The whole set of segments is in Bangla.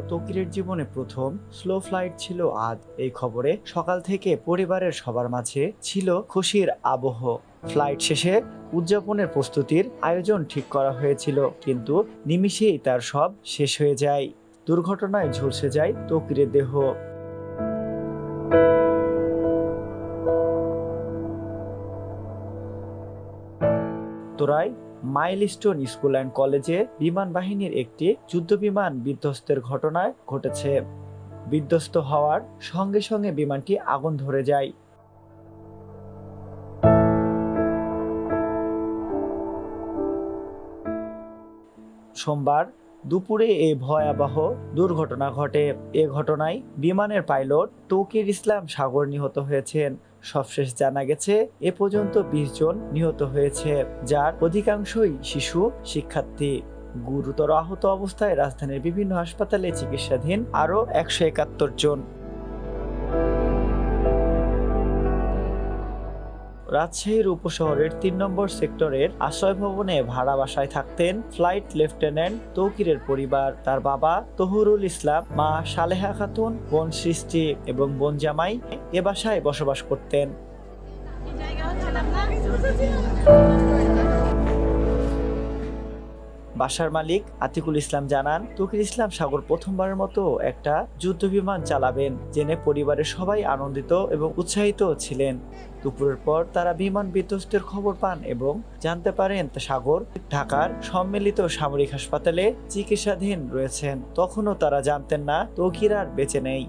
তৌকিরের জীবনে প্রথম স্লো ফ্লাইট ছিল আজ। এই খবরে সকাল থেকে পরিবারের সবার মাঝে ছিল খুশির আবহ। ফ্লাইট শেষে উদযাপনের প্রস্তুতির আয়োজন ঠিক করা হয়েছিল, কিন্তু নিমিষেই তার সব শেষ হয়ে যায়। দুর্ঘটনায় ঝলসে যায় তৌকিরের দেহ। তোরায় মাইলস্টোন স্কুল অ্যান্ড কলেজে বিমান বাহিনীর একটি যুদ্ধবিমান বিধ্বস্তের ঘটনায় ঘটেছে। বিধ্বস্ত হওয়ার সঙ্গে সঙ্গে বিমানটি আগুন ধরে যায়। সোমবার দুপুরে এই ভয়াবহ দুর্ঘটনা ঘটে। এ ঘটনায় বিমানের পাইলট তৌকির ইসলাম সাগর নিহত হয়েছেন। সবশেষ জানা গেছে এ পর্যন্ত 20 জন নিহত হয়েছে, যার অধিকাংশই শিশু শিক্ষার্থী। গুরুতর আহত অবস্থায় রাজধানীর বিভিন্ন হাসপাতালে চিকিৎসাধীন আরও 171 জন। রাজশাহীর উপশহরের 3 নম্বর সেক্টরের আশ্রয় ভবনে ভাড়া বাসায় থাকতেন ফ্লাইট লেফটেন্যান্ট তৌকিরের পরিবার। তার বাবা তহুরুল ইসলাম, মা সালেহা খাতুন, বোন সৃষ্টি এবং বোন জামাই এ বাসায় বসবাস করতেন। বাসার মালিক আতিকুল ইসলাম জানান, তৌকির ইসলাম সাগর প্রথমবারের মতো একটা যুদ্ধবিমান চালাবেন জেনে পরিবারের সবাই আনন্দিত এবং উৎসাহিত ছিলেন। দুপুরের পর তারা বিমান বিধ্বস্তের খবর পান এবং জানতে পারেন সাগর ঢাকার সম্মিলিত সামরিক হাসপাতালে চিকিৎসাধীন রয়েছেন। তখনও তারা জানতেন না তৌকির আর বেঁচে নেই।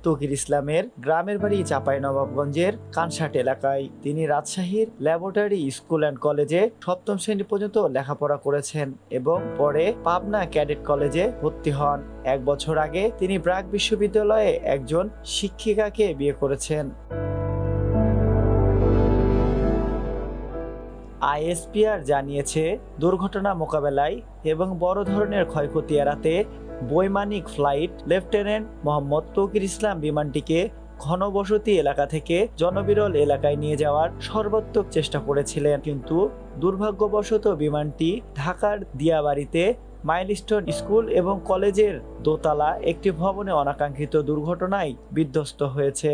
তৌকির ইসলামের গ্রামের বাড়ি চাঁপাইনবাবগঞ্জের কানসাট এলাকায়। তিনি রাজশাহীর ল্যাবরেটরি স্কুল অ্যান্ড কলেজে 7ম শ্রেণী পর্যন্ত লেখাপড়া করেছেন এবং পরে পাবনা ক্যাডেট কলেজে ভর্তি হন। 1 বছর আগে তিনি ব্র্যাক বিশ্ববিদ্যালয়ে একজন শিক্ষিকাকে বিয়ে করেছেন। আইএসপিআর জানিয়েছে, দুর্ঘটনা মোকাবেলায় এবং বড় ধরনের ক্ষয়ক্ষতি এড়াতে বৈমানিক ফ্লাইট লেফটেন্যান্ট মোহাম্মদ তৌকির ইসলাম বিমানটিকে ঘনবসতি এলাকা থেকে জনবিরল এলাকায় নিয়ে যাওয়ার সর্বাত্মক চেষ্টা করেছিলেন, কিন্তু দুর্ভাগ্যবশত বিমানটি ঢাকার দিয়াবাড়িতে মাইলস্টোন স্কুল এবং কলেজের দোতলা একটি ভবনে অনাকাঙ্ক্ষিত দুর্ঘটনায় বিধ্বস্ত হয়েছে।